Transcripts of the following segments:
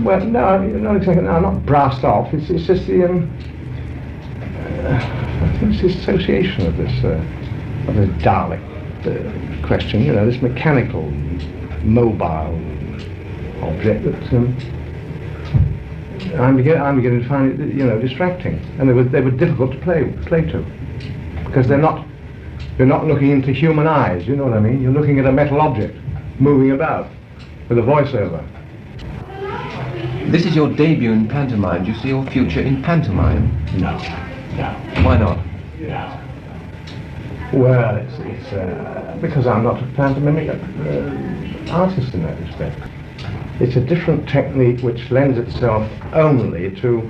Well, no, not exactly. No, not brassed off. It's just the I think it's the association of this Dalek question. You know, this mechanical, mobile object that I'm beginning to find it, you know, distracting. And they were difficult to play to, because you're not looking into human eyes. You know what I mean? You're looking at a metal object moving about with a voiceover. This is your debut in pantomime. Do you see your future in pantomime? No. Why not? Yeah. Well, it's because I'm not a pantomimic artist in that respect. It's a different technique which lends itself only to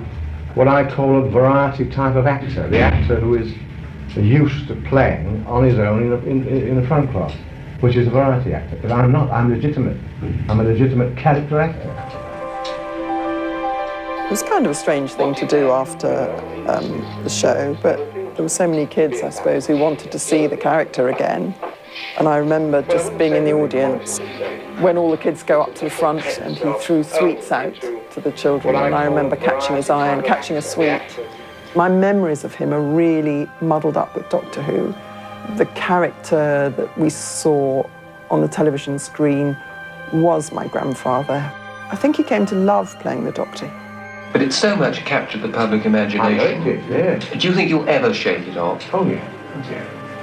what I call a variety type of actor, the actor who is used to playing on his own in a front class, which is a variety actor. But I'm not. I'm legitimate. I'm a legitimate character actor. It was kind of a strange thing to do after the show, but there were so many kids, I suppose, who wanted to see the character again. And I remember just being in the audience when all the kids go up to the front and he threw sweets out to the children, and I remember catching his eye and catching a sweet. My memories of him are really muddled up with Doctor Who. The character that we saw on the television screen was my grandfather. I think he came to love playing the Doctor. But it so much captured the public imagination. I liked it, yeah. Do you think you'll ever shake it off? Oh, yeah.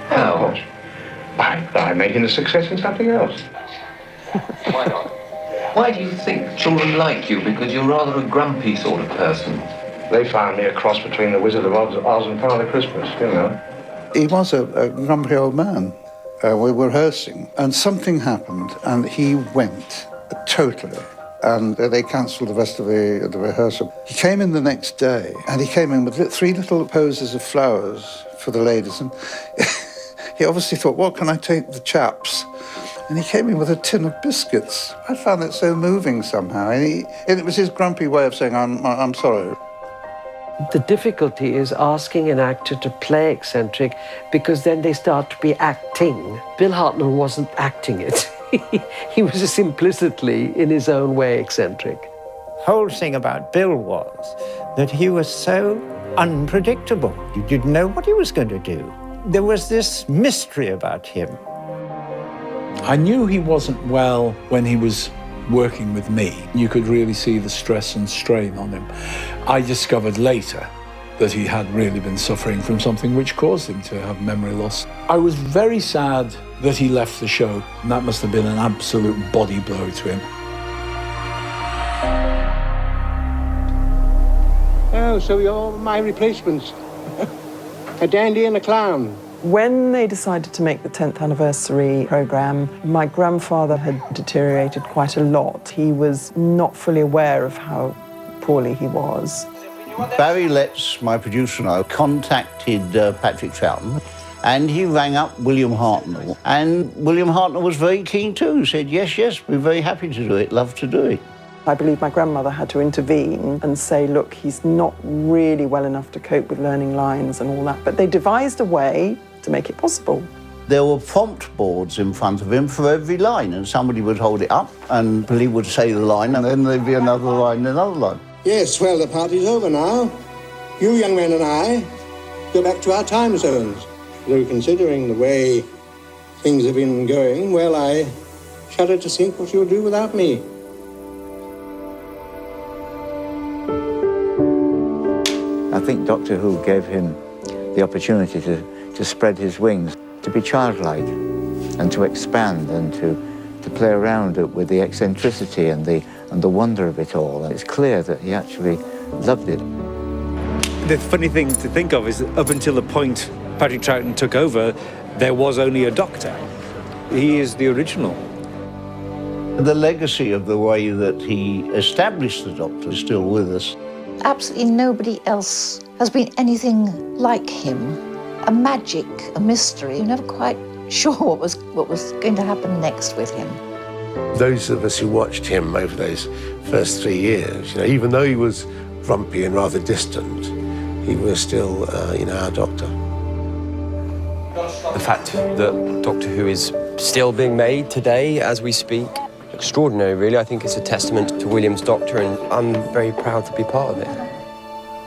How? By making a success in something else. Why not? Why do you think children like you? Because you're rather a grumpy sort of person. They found me a cross between the Wizard of Oz and Father Christmas, you know. He was a grumpy old man. We were rehearsing, and something happened, and he went totally. And they cancelled the rest of the rehearsal. He came in the next day, and he came in with 3 little posies of flowers for the ladies, and he obviously thought, what can I take the chaps? And he came in with a tin of biscuits. I found it so moving somehow, and it was his grumpy way of saying, I'm sorry. The difficulty is asking an actor to play eccentric, because then they start to be acting. Bill Hartnell wasn't acting it. He was just implicitly, in his own way, eccentric. The whole thing about Bill was that he was so unpredictable. You didn't know what he was going to do. There was this mystery about him. I knew he wasn't well when he was working with me. You could really see the stress and strain on him. I discovered later that he had really been suffering from something which caused him to have memory loss. I was very sad that he left the show, and that must have been an absolute body blow to him. Oh, so you're my replacements. A dandy and a clown. When they decided to make the 10th anniversary programme, my grandfather had deteriorated quite a lot. He was not fully aware of how poorly he was. Barry Letts, my producer and I, contacted Patrick Troughton, and he rang up William Hartnell. And William Hartnell was very keen too. He said, yes, we're very happy to do it, love to do it. I believe my grandmother had to intervene and say, look, he's not really well enough to cope with learning lines and all that. But they devised a way to make it possible. There were prompt boards in front of him for every line, and somebody would hold it up, and Billy would say the line, and then there'd be another line, another line. Yes, well, the party's over now. You young men and I go back to our time zones. Though considering the way things have been going, well, I shudder to think what you'll do without me. I think Doctor Who gave him the opportunity to spread his wings, to be childlike and to expand and to play around with the eccentricity and the wonder of it all. And it's clear that he actually loved it. The funny thing to think of is that up until the point Patrick Troughton took over, there was only a Doctor. He is the original. The legacy of the way that he established the Doctor is still with us. Absolutely nobody else has been anything like him. A magic, a mystery. You're never quite sure what was going to happen next with him. Those of us who watched him over those first 3 years, even though he was grumpy and rather distant, he was still, our Doctor. The fact that Doctor Who is still being made today as we speak, extraordinary, really. I think it's a testament to William's Doctor, and I'm very proud to be part of it.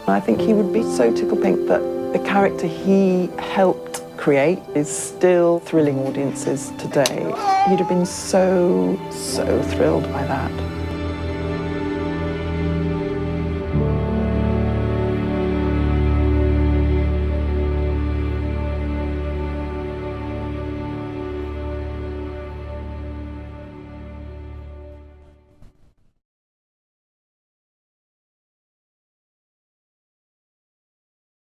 I think he would be so tickled pink that the character he helped create is still thrilling audiences today. He'd have been so thrilled by that.